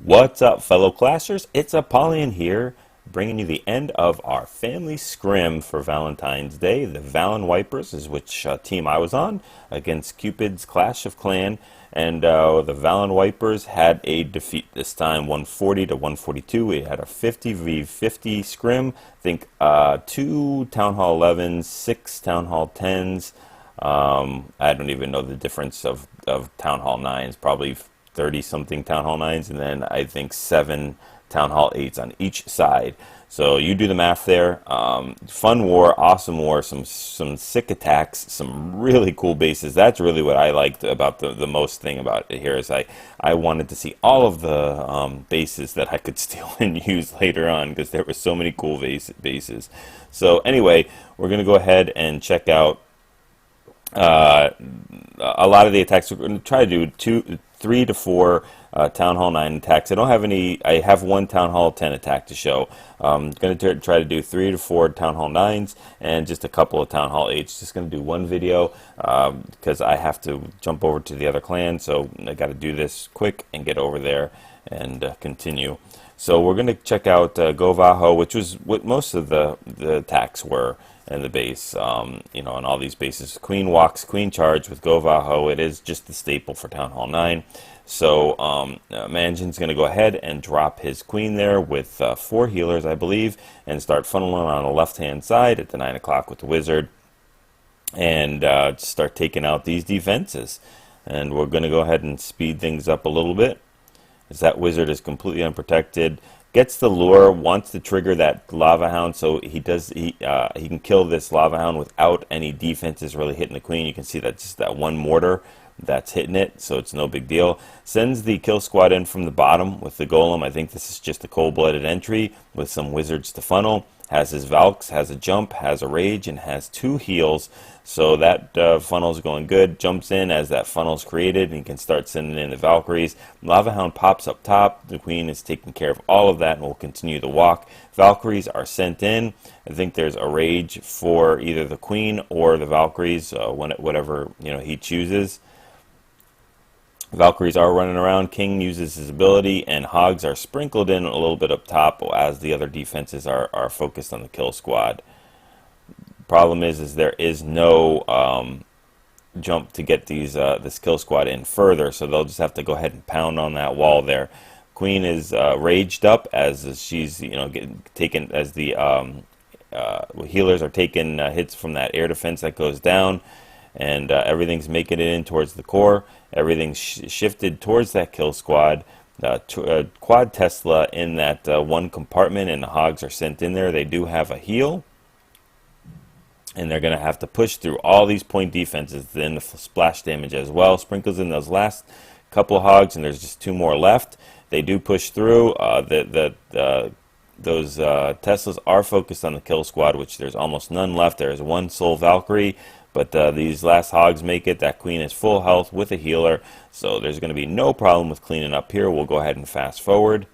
What's up, fellow classers? It's Apollyon here, bringing you the end of our family scrim for Valentine's Day. The Valenwipers is which team I was on against Cupids Clash of Clan, and the Valenwipers had a defeat this time, 140 to 142. We had a 50v50 scrim. I think 2 Town Hall 11s, 6 Town Hall 10s. I don't even know the difference of Town Hall 9s, probably 30 something Town Hall 9s, and then I think 7 Town Hall 8s on each side. So you do the math there. Fun war, awesome war, some sick attacks, some really cool bases. That's really what I liked about the most thing about it here is I wanted to see all of the bases that I could steal and use later on because there were so many cool bases. So anyway, we're going to go ahead and check out a lot of the attacks. We're going to try to do 3 to 4 Town Hall 9 attacks. I don't have any. I have one Town Hall 10 attack to show. I'm going to try to do 3 to 4 Town Hall 9s and just a couple of Town Hall 8s. Just going to do one video because I have to jump over to the other clan. So I got to do this quick and get over there and continue. So we're going to check out GoVaHo, which was what most of the attacks were in the base, you know, on all these bases. Queen walks, queen charge with GoVaHo. It is just the staple for Town Hall 9. So Manjin's going to go ahead and drop his queen there with 4 healers, I believe, and start funneling on the left-hand side at the 9 o'clock with the wizard, and start taking out these defenses. And we're going to go ahead and speed things up a little bit, as that wizard is completely unprotected. Gets the lure, wants to trigger that lava hound, so he can kill this lava hound without any defenses really hitting the queen. You can see that just that one mortar that's hitting it, so it's no big deal. Sends the kill squad in from the bottom with the golem. I think this is just a cold-blooded entry with some wizards to funnel. Has his Valks, has a jump, has a rage, and has 2 heals. So that funnel's going good. Jumps in as that funnel's created, and he can start sending in the Valkyries. Lava Hound pops up top. The Queen is taking care of all of that and will continue the walk. Valkyries are sent in. I think there's a rage for either the Queen or the Valkyries, whatever he chooses. Valkyries are running around. King uses his ability, and Hogs are sprinkled in a little bit up top as the other defenses are focused on the kill squad. Problem is there is no jump to get this kill squad in further, so they'll just have to go ahead and pound on that wall there. Queen is raged up as she's getting taken, as the healers are taking hits from that air defense that goes down, and everything's making it in towards the core. Everything's shifted towards that kill squad. Quad Tesla in that one compartment, and the Hogs are sent in there. They do have a heal, and they're going to have to push through all these point defenses, then the splash damage as well. Sprinkles in those last couple of Hogs, and there's just 2 more left. They do push through. Those Teslas are focused on the kill squad, which there's almost none left. There is 1 Soul Valkyrie, but these last Hogs make it. That Queen is full health with a healer, so there's going to be no problem with cleaning up here. We'll go ahead and fast forward.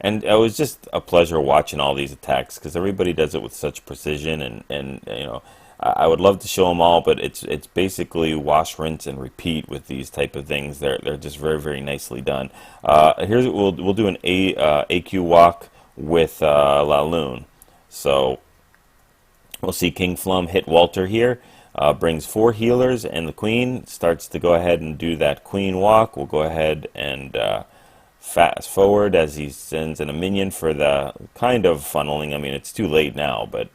And it was just a pleasure watching all these attacks because everybody does it with such precision, and I would love to show them all, but it's basically wash, rinse, and repeat with these type of things. They're just very, very nicely done. Here's we'll do an AQ walk with LaLoon. So we'll see King Flum hit Walter here. Brings 4 healers, and the Queen starts to go ahead and do that Queen walk. We'll go ahead and fast forward as he sends in a minion for the kind of funneling. I mean, it's too late now, but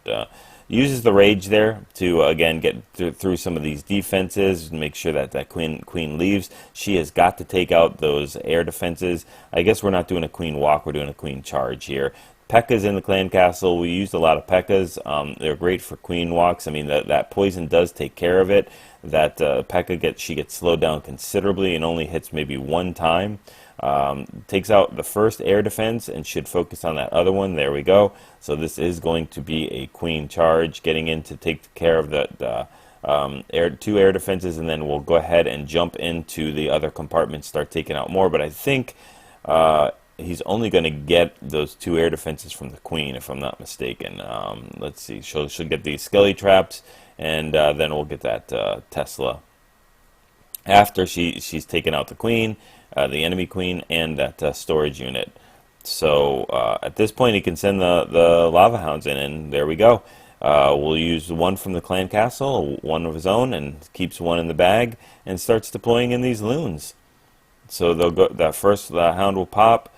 uses the rage there to again get through some of these defenses and make sure that queen leaves. She has got to take out those air defenses. I guess we're not doing a queen walk, we're doing a queen charge here. P.E.K.K.A.'s in the clan castle. We used a lot of P.E.K.K.A.'s. They're great for queen walks. I mean, that poison does take care of it. That P.E.K.K.A. gets slowed down considerably and only hits maybe 1 time. Takes out the first air defense and should focus on that other one. There we go. So this is going to be a queen charge, getting in to take care of the 2 air defenses, and then we'll go ahead and jump into the other compartments, start taking out more. But I think he's only going to get those 2 air defenses from the Queen, if I'm not mistaken. Let's see. She'll get these Skelly traps, and then we'll get that Tesla. after she's taken out the queen, the enemy queen, and that storage unit. So at this point, he can send the lava hounds in, and there we go. We'll use one from the clan castle, one of his own, and keeps one in the bag, and starts deploying in these loons. So they'll go. That first hound will pop.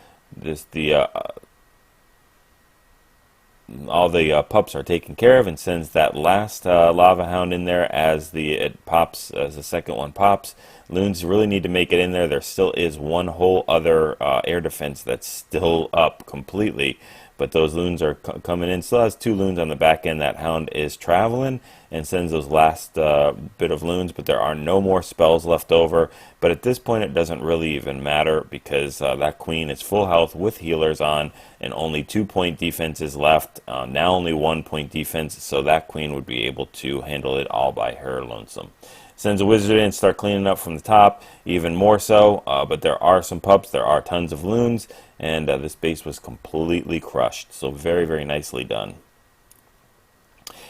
All the pups are taken care of, and sends that last lava hound in there as it pops, as the second one pops. Loons really need to make it in there. There still is one whole other air defense that's still up completely, but those loons are coming in. Still has 2 loons on the back end. That hound is traveling and sends those last bit of loons, but there are no more spells left over. But at this point, it doesn't really even matter, because that queen is full health with healers on, and only 2-point defenses left. Now only 1-point defense, so that queen would be able to handle it all by her lonesome. Sends a wizard in, start cleaning up from the top, even more so, but there are some pups, there are tons of loons, and this base was completely crushed. So very, very nicely done.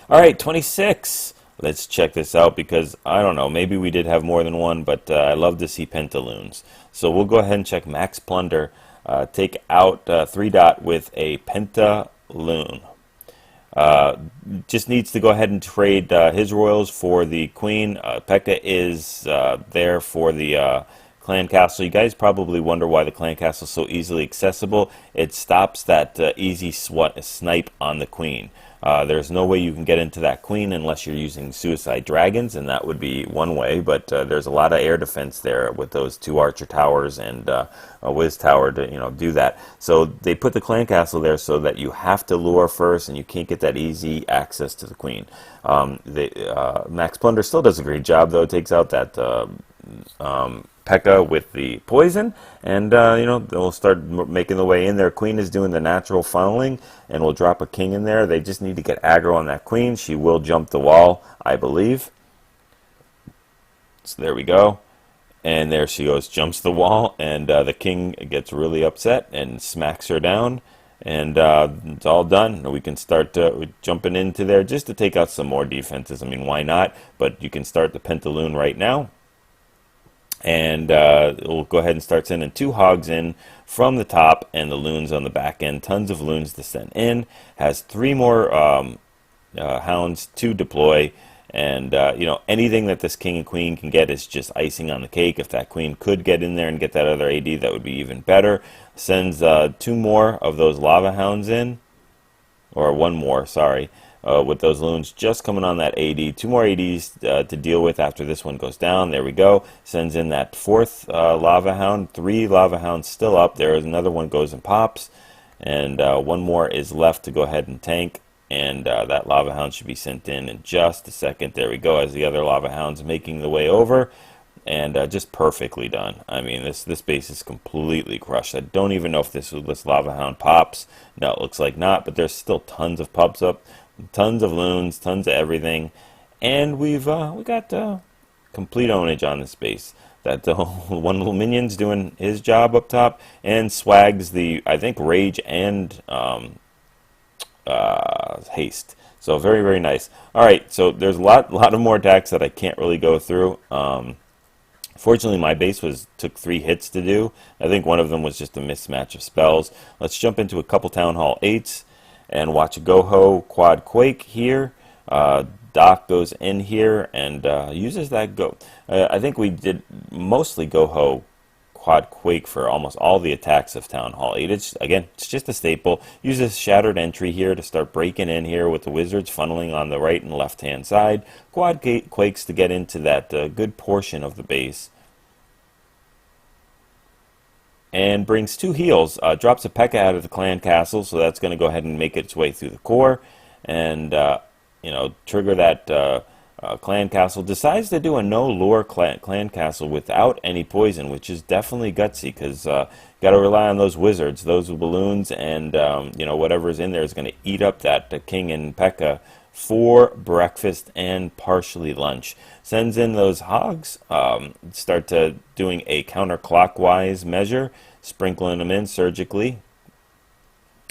Alright, 26. Let's check this out, because, I don't know, maybe we did have more than one, but I love to see pentaloons. So we'll go ahead and check Max Plunder. Take out 3-dot with a pentaloon. Just needs to go ahead and trade his royals for the queen. Pekka is there for the clan castle. You guys probably wonder why the clan castle is so easily accessible. It stops that easy snipe on the queen. There's no way you can get into that queen unless you're using suicide dragons, and that would be one way, but there's a lot of air defense there with those 2 archer towers and a whiz tower to do that. So they put the clan castle there so that you have to lure first, and you can't get that easy access to the queen. Max Plunder still does a great job, though. It takes out that Pekka with the poison, and they'll start making the way in there. Queen is doing the natural funneling, and we'll drop a king in there. They just need to get aggro on that queen. She will jump the wall, I believe. So there we go, and there she goes, jumps the wall, and the king gets really upset and smacks her down, and it's all done. We can start jumping into there just to take out some more defenses. I mean, why not? But you can start the pentaloon right now. And we'll go ahead and start sending 2 hogs in from the top, and the loons on the back end. Tons of loons to send in. Has 3 more hounds to deploy, and anything that this king and queen can get is just icing on the cake. If that queen could get in there and get that other AD, that would be even better. Sends 2 more of those lava hounds in, or 1 more, sorry. With those loons just coming on that AD. 2 more ADs to deal with after this one goes down. There we go. Sends in that 4th lava hound. 3 lava hounds still up. There is another one goes and pops. And 1 more is left to go ahead and tank. And that lava hound should be sent in just a second. There we go, as the other lava hound's making the way over. And just perfectly done. I mean, this base is completely crushed. I don't even know if this lava hound pops. No, it looks like not. But there's still tons of pups up. Tons of loons, tons of everything, and we got complete ownage on this base. That one little minion's doing his job up top, and Swag's I think rage and haste. So very, very nice. All right, so there's a lot of more attacks that I can't really go through. Fortunately, my base took 3 hits to do. I think one of them was just a mismatch of spells. Let's jump into a couple Town Hall 8s. And watch a GoHo Quad Quake here. Doc goes in here and uses that I think we did mostly GoHo Quad Quake for almost all the attacks of Town Hall 8. It's just a staple. Uses Shattered Entry here to start breaking in here with the wizards funneling on the right and left hand side. Quad Quakes to get into that good portion of the base. And brings 2 heals. Drops a Pekka out of the clan castle, so that's going to go ahead and make its way through the core, and trigger that clan castle. Decides to do a no lure clan castle without any poison, which is definitely gutsy, because got to rely on those wizards, those balloons, and whatever's in there is going to eat up that king and Pekka for breakfast and partially lunch. Sends in those hogs, start doing a counterclockwise measure, sprinkling them in surgically.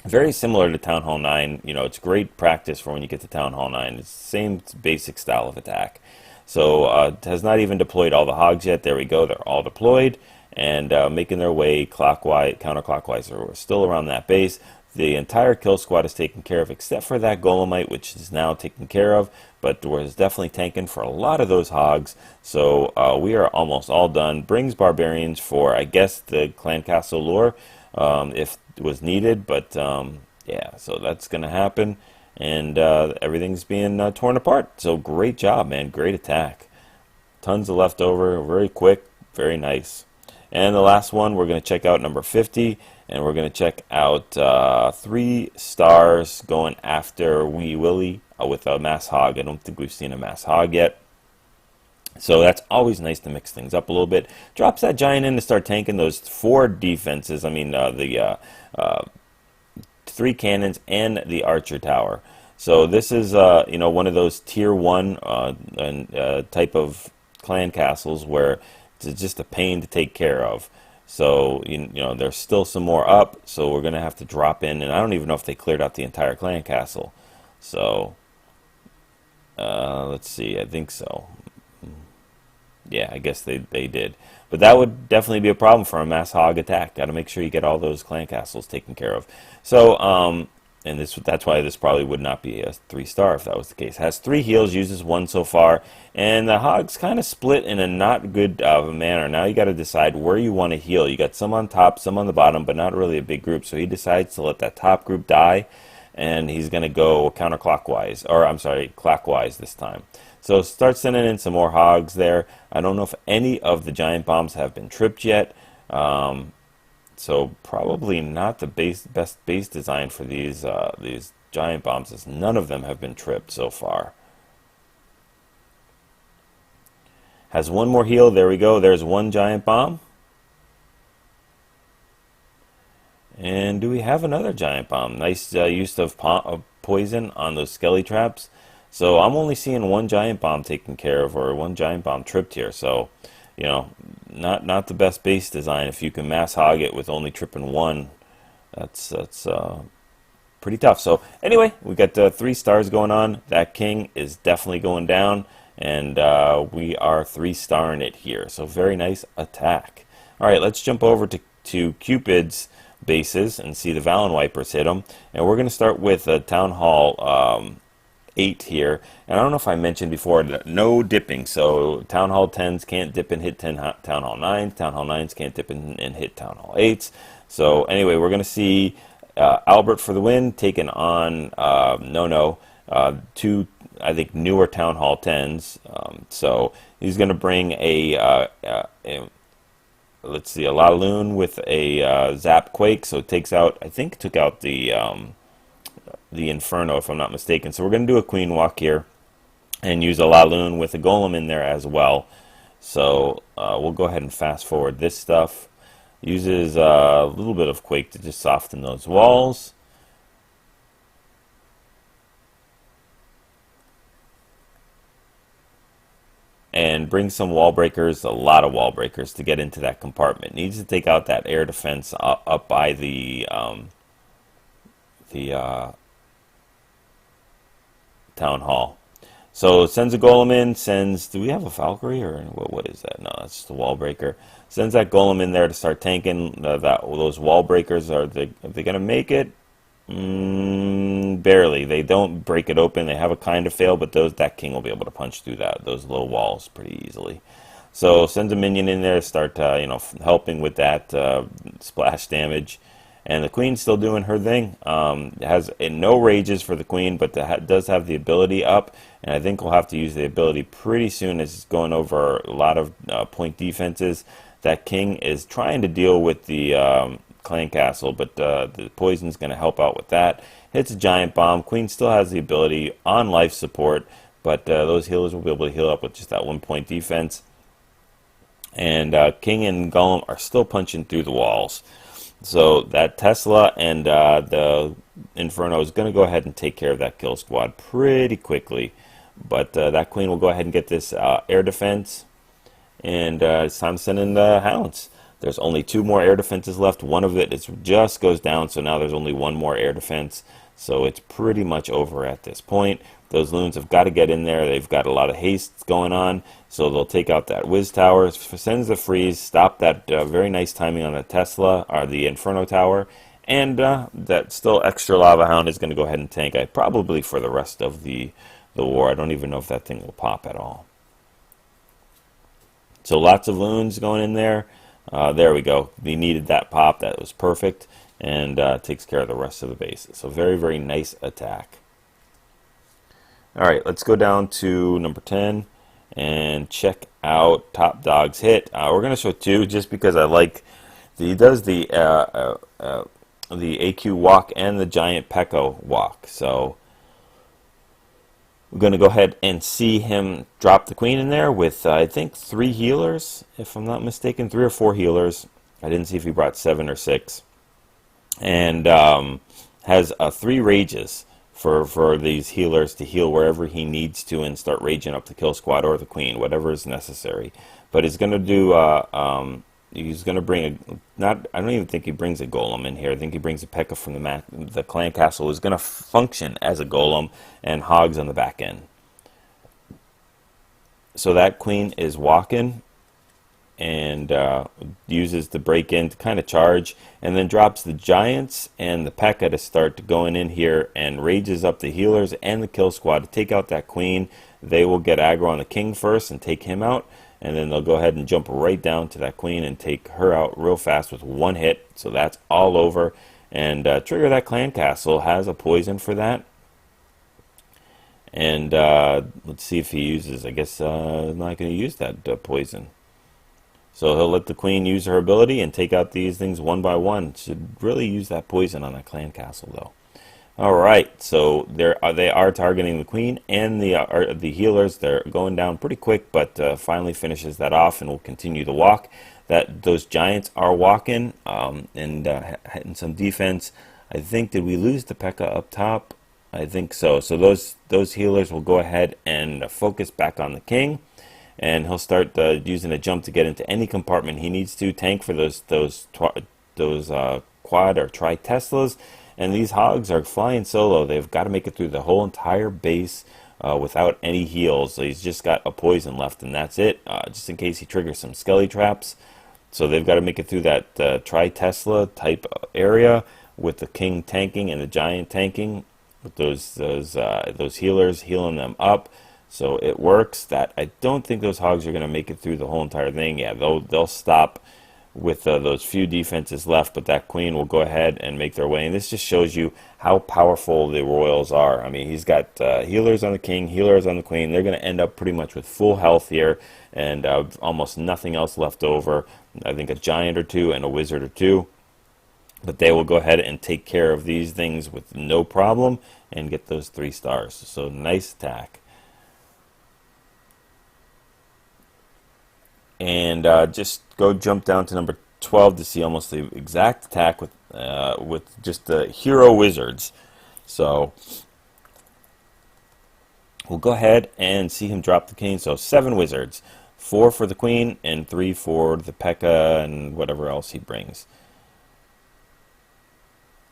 Very similar to Town Hall 9. It's great practice for when you get to Town Hall 9. It's the same basic style of attack. So has not even deployed all the hogs yet. There we go. They're all deployed and making their way clockwise, counterclockwise, or still around that base. The entire kill squad is taken care of, except for that Golemite, which is now taken care of, but was definitely tanking for a lot of those hogs. So we are almost all done. Brings Barbarians for, I guess, the Clan Castle lore, if it was needed, but yeah, so that's going to happen, and everything's being torn apart. So great job, man. Great attack. Tons of leftover, very quick, very nice. And the last one, we're going to check out number 50, and we're going to check out 3 stars going after Wee Willie with a mass hog. I don't think we've seen a mass hog yet. So that's always nice to mix things up a little bit. Drops that giant in to start tanking those 4 defenses. I mean, the 3 cannons and the archer tower. So this is, you know, one of those tier 1 type of clan castles where it's just a pain to take care of. So, you know, there's still some more up, so we're going to have to drop in. And I don't even know if they cleared out the entire clan castle. So, let's see, I think so. Yeah, I guess they did. But that would definitely be a problem for a mass hog attack. Got to make sure you get all those clan castles taken care of. So, and that's why this probably would not be a 3-star if that was the case. Has 3 heals, uses 1 so far, and the hogs kind of split in a not good manner. Now you got to decide where you want to heal. You got some on top, some on the bottom, but not really a big group. So he decides to let that top group die, and he's going to go counterclockwise, or I'm sorry, clockwise this time. So start sending in some more hogs there. I don't know if any of the giant bombs have been tripped yet. So probably not the best base design for these giant bombs, as none of them have been tripped so far. Has 1 more heal. There we go. There's 1 giant bomb. And do we have another giant bomb? Nice use of poison on those skelly traps. So I'm only seeing 1 giant bomb taken care of, or 1 giant bomb tripped here. So, you know, not the best base design. If you can mass hog it with only tripping 1, that's pretty tough. So anyway, we got 3 stars going on. That king is definitely going down, and we are 3-starring it here. So very nice attack. All right, let's jump over to Cupid's bases and see the Valenwipers hit them. And we're going to start with Town Hall 8 here, and I don't know if I mentioned before that no dipping. So Town Hall 10s can't dip and hit Town Hall 9s. Town Hall 9s can't dip and hit Town Hall 8s. So anyway, we're going to see Albert for the win taking on two, I think, newer Town Hall 10s. So he's going to bring let's see, a LaLoon with a Zap Quake. So it takes out, I think, took out the Inferno, if I'm not mistaken. So we're going to do a Queen Walk here and use a LaLoon with a Golem in there as well. So we'll go ahead and fast forward this stuff. Uses a little bit of Quake to just soften those walls. And bring some wall breakers, a lot of wall breakers, to get into that compartment. Needs to take out that air defense up by the Town Hall. So sends a Golem in, do we have a Valkyrie, or what is that? No, that's just a wall breaker. Sends that Golem in there to start tanking those wall breakers. Are they going to make it? Barely. They don't break it open. They have a kind of fail, but that king will be able to punch through those low walls pretty easily. So sends a minion in there to start helping with that splash damage. And the queen's still doing her thing. Has no rages for the queen, but does have the ability up. And I think we'll have to use the ability pretty soon, as it's going over a lot of point defenses. That king is trying to deal with the clan castle, but the poison's going to help out with that. Hits a giant bomb. Queen still has the ability on life support, but those healers will be able to heal up with just that 1 point defense. And king and golem are still punching through the walls. So that Tesla and the Inferno is going to go ahead and take care of that kill squad pretty quickly. But that queen will go ahead and get this air defense. And it's time to send in the hounds. There's only 2 more air defenses left. One of it just goes down, so now there's only 1 more air defense. So it's pretty much over at this point. Those loons have got to get in there. They've got a lot of haste going on, so they'll take out that whiz tower, sends the freeze, stop that very nice timing on the Tesla or the Inferno tower, and that still extra lava hound is going to go ahead and tank. Probably for the rest of the war. I don't even know if that thing will pop at all. So lots of loons going in there. There we go. We needed that pop. That was perfect. And takes care of the rest of the base. So very, very nice attack. Alright, let's go down to number 10 and check out Top Dog's hit. We're going to show two just because I like... He does the AQ walk and the giant Pekko walk. So we're going to go ahead and see him drop the queen in there with, I think, 3 healers, if I'm not mistaken. 3 or 4 healers. I didn't see if he brought 7 or 6. And has 3 rages for these healers to heal wherever he needs to and start raging up the kill squad or the queen, whatever is necessary. But he's going to do... he's going to bring I don't even think he brings a golem in here. I think he brings a Pekka from the clan castle, who's going to function as a golem, and hogs on the back end. So that queen is walking and uses the break in to kind of charge, and then drops the giants and the Pekka to start going in here and rages up the healers and the kill squad to take out that queen. They will get aggro on the king first and take him out. And then they'll go ahead and jump right down to that queen and take her out real fast with 1 hit. So that's all over. And trigger that clan castle has a poison for that. And let's see if he uses, I guess not going to use that poison. So he'll let the queen use her ability and take out these things one by one. Should really use that poison on that clan castle though. Alright, so they are targeting the queen and the healers. They're going down pretty quick, but finally finishes that off and will continue the walk. Those giants are walking and hitting some defense. I think, did we lose the Pekka up top? I think so. So those healers will go ahead and focus back on the king. And he'll start using a jump to get into any compartment he needs to. Tank for those quad or tri-Teslas. And these hogs are flying solo. They've got to make it through the whole entire base without any heals. So he's just got a poison left, and that's it, just in case he triggers some skelly traps. So they've got to make it through that tri-Tesla type area with the king tanking and the giant tanking, with those healers healing them up. So it works. That I don't think those hogs are going to make it through the whole entire thing. Yeah, they'll stop with those few defenses left, but that queen will go ahead and make their way. And this just shows you how powerful the royals are. I mean, he's got healers on the king, healers on the queen. They're going to end up pretty much with full health here and almost nothing else left over. I think a giant or 2 and a wizard or 2. But they will go ahead and take care of these things with no problem and get those 3 stars. So nice attack. And just go jump down to number 12 to see almost the exact attack with just the hero wizards. So we'll go ahead and see him drop the king. So 7 wizards, 4 for the queen and 3 for the Pekka and whatever else he brings.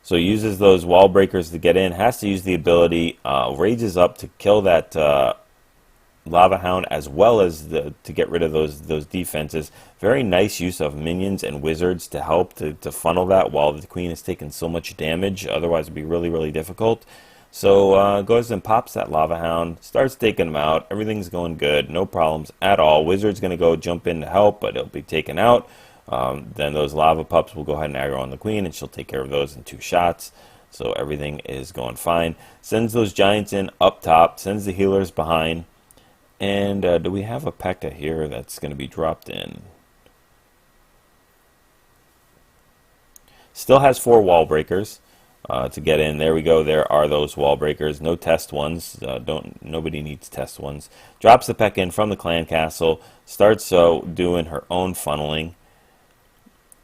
So he uses those wall breakers to get in, has to use the ability, rages up to kill that Lava Hound, as well as to get rid of those defenses. Very nice use of minions and wizards to help to funnel that while the queen has taken so much damage. Otherwise it would be really, really difficult. So goes and pops that Lava Hound, starts taking them out. Everything's going good, no problems at all. Wizard's going to go jump in to help, but it'll be taken out. Then those lava pups will go ahead and aggro on the queen, and she'll take care of those in 2 shots. So everything is going fine. Sends those giants in up top, sends the healers behind. And do we have a Pekka here that's going to be dropped in? Still has 4 wall breakers to get in. There we go. There are those wall breakers. No test ones. Nobody needs test ones. Drops the Pekka in from the clan castle. Starts doing her own funneling.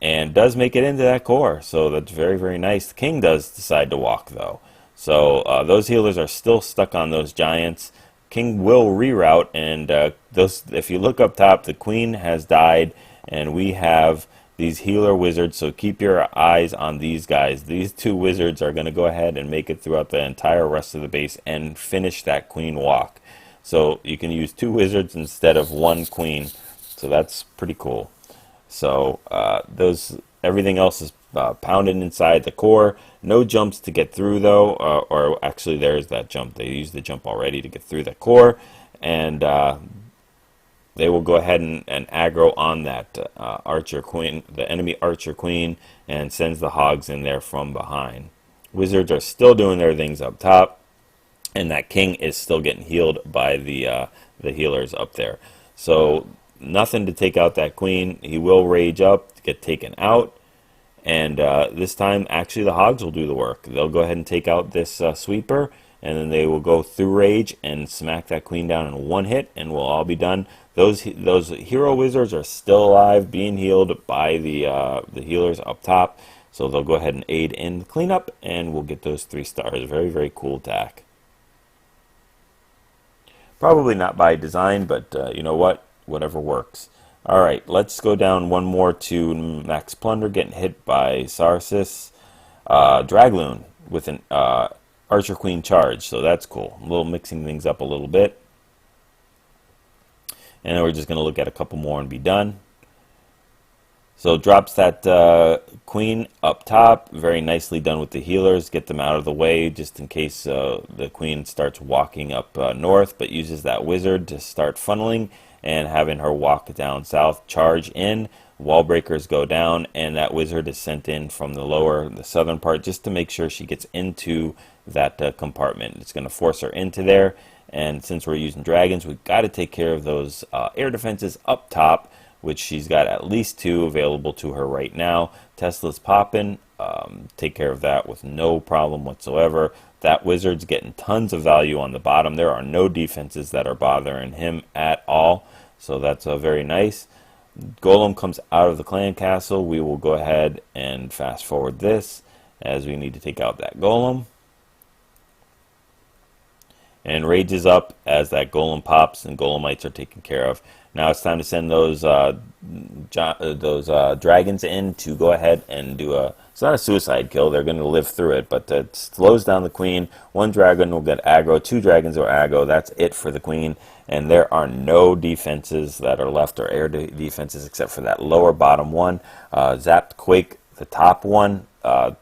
And does make it into that core. So that's very, very nice. The king does decide to walk, though. So those healers are still stuck on those giants. King will reroute, and if you look up top, the queen has died, and we have these healer wizards, so keep your eyes on these guys. These two wizards are going to go ahead and make it throughout the entire rest of the base and finish that queen walk. So you can use two wizards instead of one queen, so that's pretty cool. So everything else is pounded inside the core. No jumps to get through though, or actually there's that jump. They used the jump already to get through the core, and they will go ahead and aggro on that archer queen, the enemy archer queen, and sends the hogs in there from behind. Wizards are still doing their things up top, and that king is still getting healed by the healers up there. So nothing to take out that queen. He will rage up, get taken out, and this time actually the hogs will do the work. They'll go ahead and take out this sweeper, and then they will go through rage and smack that queen down in one hit, and we'll all be done. Those hero wizards are still alive, being healed by the healers up top, so they'll go ahead and aid in the cleanup, and we'll get those 3 stars. Very, very cool attack. Probably not by design, but you know what? Whatever works. All right, let's go down one more to Max Plunder, getting hit by Sarsis. Dragloon with an Archer Queen charge, so that's cool. A little mixing things up a little bit. And then we're just going to look at a couple more and be done. So drops that queen up top. Very nicely done with the healers. Get them out of the way just in case the queen starts walking up north, but uses that wizard to start funneling and having her walk down south, charge in. Wall breakers go down, and that wizard is sent in from the southern part, just to make sure she gets into that compartment. It's going to force her into there, and since we're using dragons, we've got to take care of those air defenses up top, which she's got at least 2 available to her right now. Tesla's popping. Take care of that with no problem whatsoever. That wizard's getting tons of value on the bottom. There are no defenses that are bothering him at all, so that's very nice. Golem comes out of the clan castle. We will go ahead and fast forward this, as we need to take out that golem. And rages up as that golem pops and golemites are taken care of. Now it's time to send those dragons in to go ahead and do it's not a suicide kill, they're going to live through it, but it slows down the queen. 1 dragon will get aggro, 2 dragons will aggro, that's it for the queen. And there are no defenses that are left, or air defenses, except for that lower bottom one. Zapped Quake, the top one,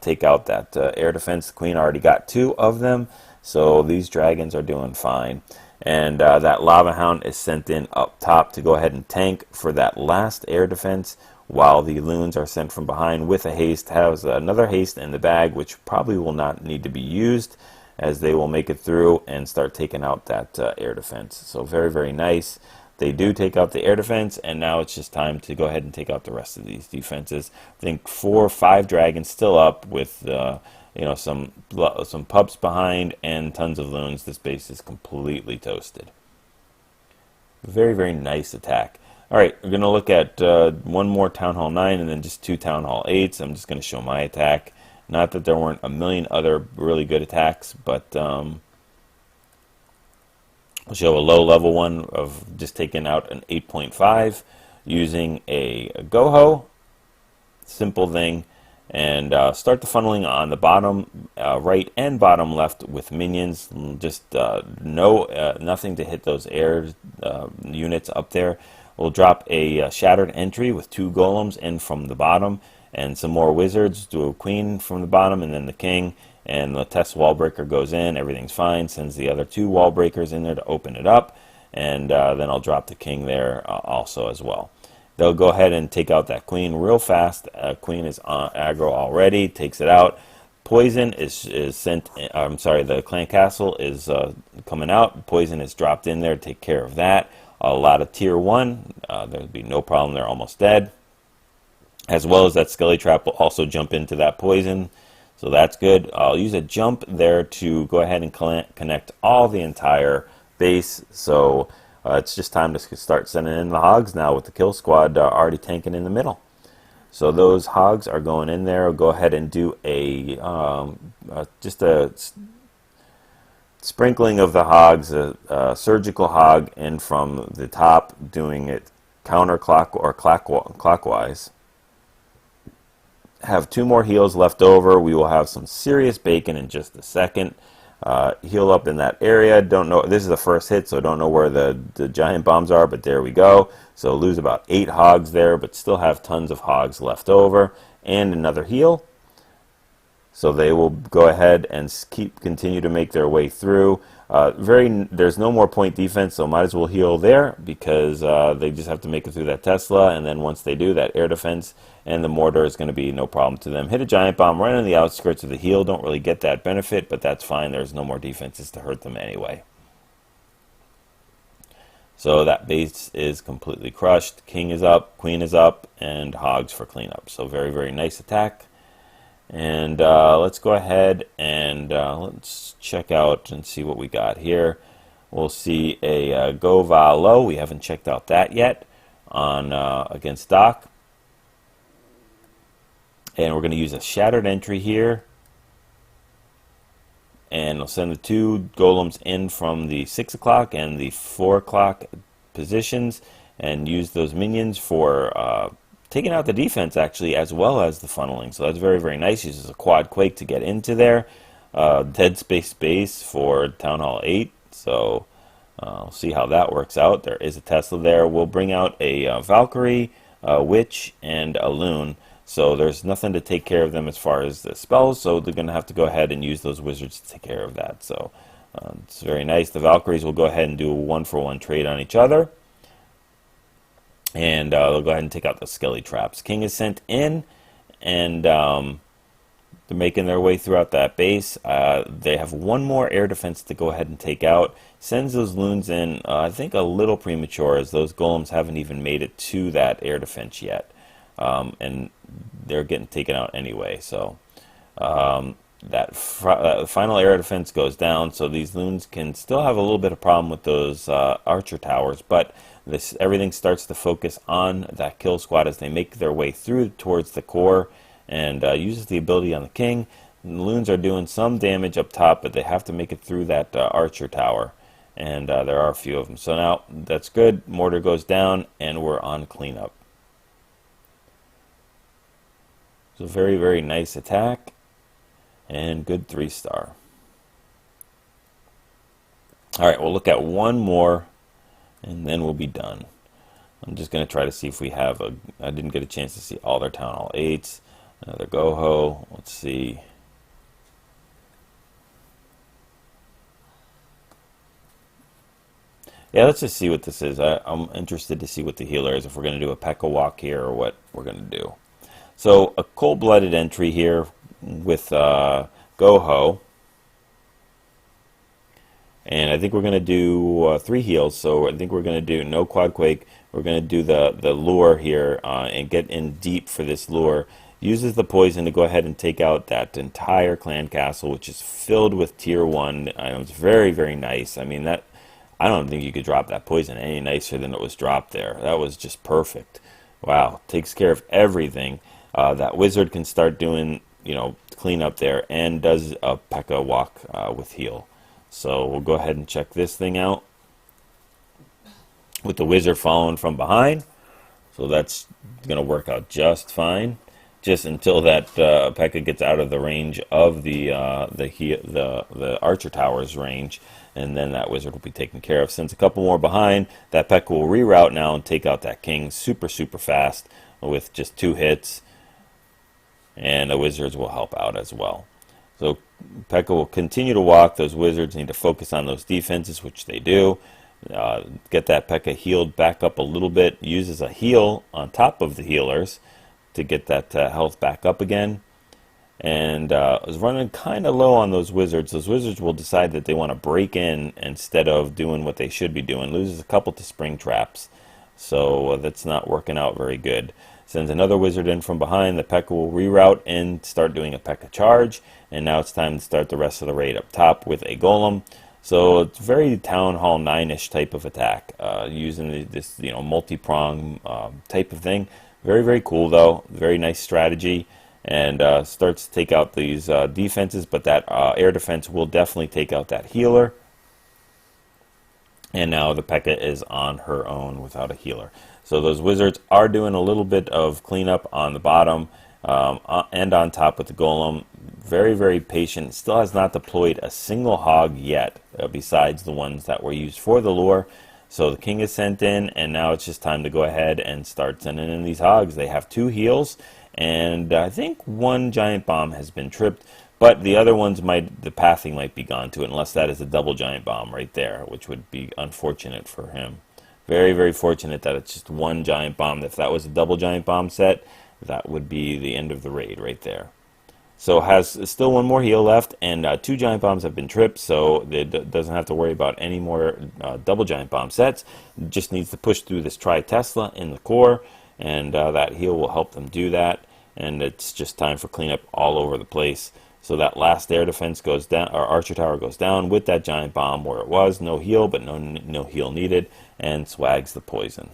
take out that air defense. The queen already got 2 of them, so these dragons are doing fine. And that Lava Hound is sent in up top to go ahead and tank for that last air defense, while the loons are sent from behind with a haste. Has another haste in the bag, which probably will not need to be used, as they will make it through and start taking out that air defense. So very, very nice. They do take out the air defense, and now it's just time to go ahead and take out the rest of these defenses. I think 4 or 5 dragons still up with some pups behind and tons of loons. This base is completely toasted. Very, very nice attack. All right, we're going to look at 1 more Town Hall 9 and then just 2 Town Hall 8s. I'm just going to show my attack. Not that there weren't a million other really good attacks, but I'll show a low-level one of just taking out an 8.5 using a GoHo. Simple thing. And start the funneling on the bottom right and bottom left with minions. Just nothing to hit those air units up there. We'll drop a shattered entry with 2 golems in from the bottom, and some more wizards. Do a queen from the bottom, and then the king. And the test wall breaker goes in. Everything's fine. Sends the other 2 wall breakers in there to open it up, and then I'll drop the king there also as well. They'll go ahead and take out that queen real fast. Queen is on aggro already, takes it out. Poison is sent, I'm sorry, the clan castle is coming out. Poison is dropped in there to take care of that. A lot of tier 1, there'll be no problem, they're almost dead. As well as that skelly trap will also jump into that poison, so that's good. I'll use a jump there to go ahead and connect all the entire base, so it's just time to start sending in the hogs now with the kill squad already tanking in the middle. So those hogs are going in there. I'll go ahead and do just a sprinkling of the hogs, a surgical hog in from the top, doing it counterclockwise. have 2 more heals left over. We will have some serious bacon in just a second. Heal up in that area. Don't know. This is the first hit, so don't know where the giant bombs are, but there we go. So lose about 8 hogs there, but still have tons of hogs left over. And another heal. So they will go ahead and continue to make their way through. There's no more point defense, so might as well heal there because they just have to make it through that Tesla, and then once they do, that air defense and the mortar is going to be no problem to them. Hit a giant bomb right on the outskirts of the heal. Don't really get that benefit, but that's fine. There's no more defenses to hurt them anyway. So that base is completely crushed. King is up, queen is up, and hogs for cleanup. So very, very nice attack. And let's go ahead and let's check out and see what we got here. We'll see a GoVaHo. We haven't checked out that yet on against Doc. And we're going to use a shattered entry here. And we'll send the 2 golems in from the 6 o'clock and the 4 o'clock positions and use those minions for taking out the defense, actually, as well as the funneling. So that's very, very nice. Uses a quad quake to get into there. Dead space base for Town Hall 8. So we'll see how that works out. There is a Tesla there. We'll bring out a Valkyrie, a Witch, and a LaLoon. So there's nothing to take care of them as far as the spells. So they're going to have to go ahead and use those wizards to take care of that. So it's very nice. The Valkyries will go ahead and do a 1-for-1 trade on each other. And they'll go ahead and take out the skelly traps. King is sent in, and they're making their way throughout that base. They have 1 more air defense to go ahead and take out. Sends those loons in, I think, a little premature, as those golems haven't even made it to that air defense yet. And they're getting taken out anyway. So that final air defense goes down. So these loons can still have a little bit of problem with those archer towers, but everything starts to focus on that kill squad as they make their way through towards the core, and uses the ability on the king. And the loons are doing some damage up top, but they have to make it through that archer tower, and there are a few of them. So now that's good. Mortar goes down, and we're on cleanup. So very, very nice attack, and good 3-star. All right, we'll look at 1 more, and then we'll be done. I'm just going to try to see if we have I didn't get a chance to see all their Town Hall 8s. Another GoHo. Let's see. Yeah, let's just see what this is. I'm interested to see what the healer is, if we're going to do a P.E.K.K.A walk here or what we're going to do. So a cold-blooded entry here with GoHo. And I think we're going to do 3 heals. So I think we're going to do no quad quake. We're going to do the lure here and get in deep for this lure. Uses the poison to go ahead and take out that entire clan castle, which is filled with tier 1 items. Very, very nice. I mean, I don't think you could drop that poison any nicer than it was dropped there. That was just perfect. Wow. Takes care of everything. That wizard can start doing, clean up there, and does a P.E.K.K.A walk with heal. So we'll go ahead and check this thing out with the wizard following from behind. So that's going to work out just fine, just until that P.E.K.K.A gets out of the range of the archer tower's range, and then that wizard will be taken care of. Since a couple more behind, that P.E.K.K.A will reroute now and take out that king super, super fast with just 2 hits, and the wizards will help out as well. So P.E.K.K.A will continue to walk. Those wizards need to focus on those defenses, which they do. Get that P.E.K.K.A healed back up a little bit. Uses a heal on top of the healers to get that health back up again. And is running kind of low on those wizards. Those wizards will decide that they want to break in instead of doing what they should be doing. Loses a couple to spring traps. So that's not working out very good. Sends another wizard in from behind. The P.E.K.K.A will reroute and start doing a P.E.K.K.A charge. And now it's time to start the rest of the raid up top with a golem. So it's very Town Hall 9-ish type of attack, using this multi-prong type of thing. Very, very cool though. Very nice strategy, and starts to take out these defenses. But that air defense will definitely take out that healer. And now the P.E.K.K.A is on her own without a healer. So those wizards are doing a little bit of cleanup on the bottom. and on top with the golem. Very, very patient. Still has not deployed a single hog yet, besides the ones that were used for the lure. So the king is sent in, and now it's just time to go ahead and start sending in these hogs. They have 2 heals, and I think 1 giant bomb has been tripped, but the other ones the pathing might be gone to it, unless that is a double giant bomb right there, which would be unfortunate for him. Very, very fortunate that it's just 1 giant bomb. If that was a double giant bomb set, that would be the end of the raid right there. So has still 1 more heal left, and 2 giant bombs have been tripped, so it doesn't have to worry about any more double giant bomb sets. It just needs to push through this Tri-Tesla in the core, and that heal will help them do that. And it's just time for cleanup all over the place. So that last air defense goes down, or archer tower goes down with that giant bomb where it was. No heal, but no heal needed, and swags the poison.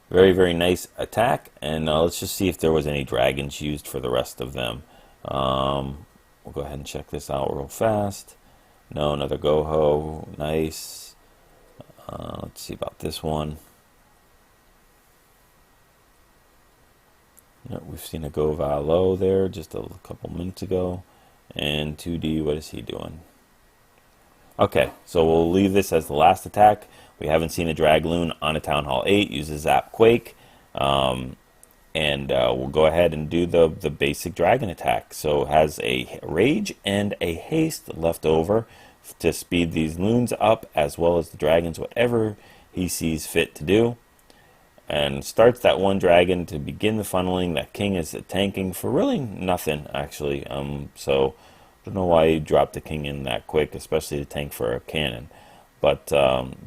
Very, very nice attack, and let's just see if there was any dragons used for the rest of them. We'll go ahead and check this out real fast. No, another GoHo. Nice. Let's see about this one. Yep, we've seen a GoVaHo there just a couple minutes ago. And 2D, what is he doing? Okay, so we'll leave this as the last attack. We haven't seen a Dragloon on a Town Hall 8. Uses Zap Quake. And we'll go ahead and do the basic dragon attack. So it has a Rage and a Haste left over to speed these loons up, as well as the dragons, whatever he sees fit to do. And starts that 1 dragon to begin the funneling. That king is tanking for really nothing, actually. So I don't know why he dropped the king in that quick, especially to tank for a cannon. But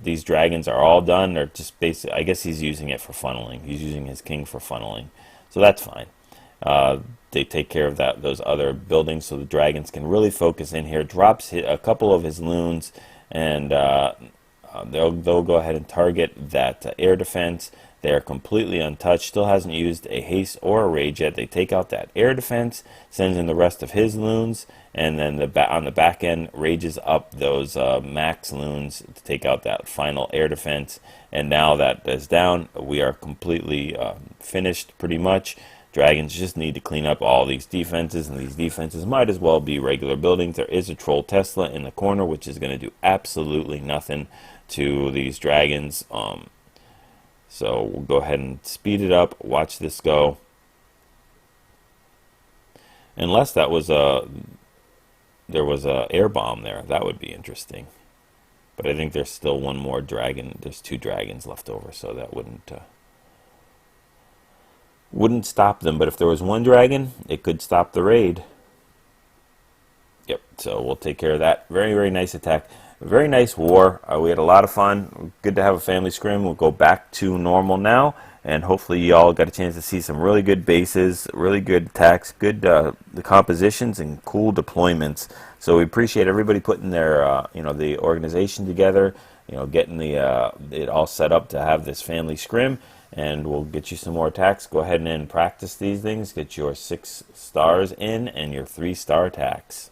these dragons are all done. They're just basically, I guess he's using it for funneling. He's using his king for funneling. So that's fine. They take care of those other buildings, so the dragons can really focus in here. Drops a couple of his loons, and they'll go ahead and target that air defense. They are completely untouched. Still hasn't used a haste or a rage yet. They take out that air defense, sends in the rest of his loons, and then on the back end rages up those max loons to take out that final air defense. And now that is down, we are completely finished pretty much. Dragons just need to clean up all these defenses, and these defenses might as well be regular buildings. There is a Troll Tesla in the corner, which is going to do absolutely nothing to these dragons. So we'll go ahead and speed it up. Watch this go. Unless there was a air bomb there, that would be interesting. But I think there's still 1 more dragon. There's 2 dragons left over, so that wouldn't stop them. But if there was 1 dragon, it could stop the raid. Yep. So we'll take care of that. Very, very nice attack. Very nice war. We had a lot of fun. Good to have a family scrim. We'll go back to normal now, and hopefully you all got a chance to see some really good bases, really good attacks, good the compositions, and cool deployments. So we appreciate everybody putting their the organization together, getting it all set up to have this family scrim, and we'll get you some more attacks. Go ahead and practice these things. Get your 6 stars in and your 3-star attacks.